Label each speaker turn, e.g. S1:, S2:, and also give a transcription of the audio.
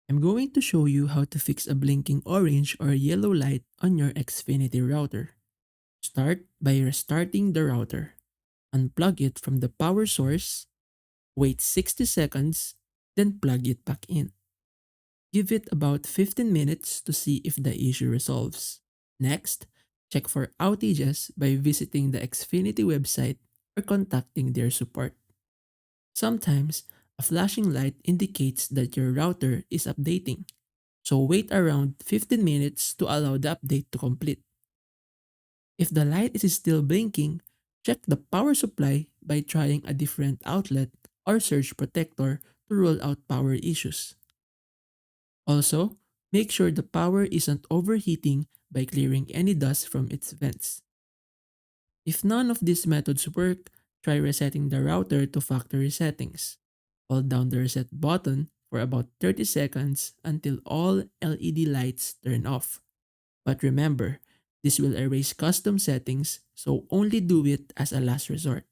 S1: I'm going to show you how to fix a blinking orange or yellow light on your Xfinity router. Start by restarting the router. Unplug it from the power source, wait 60 seconds, then plug it back in. Give it about 15 minutes to see if the issue resolves. Next, check for outages by visiting the Xfinity website or contacting their support. Sometimes, a flashing light indicates that your router is updating, so wait around 15 minutes to allow the update to complete. If the light is still blinking, check the power supply by trying a different outlet or surge protector to rule out power issues. Also, make sure the power isn't overheating by clearing any dust from its vents. If none of these methods work, try resetting the router to factory settings. Hold down the reset button for about 30 seconds until all LED lights turn off. But remember, this will erase custom settings, so only do it as a last resort.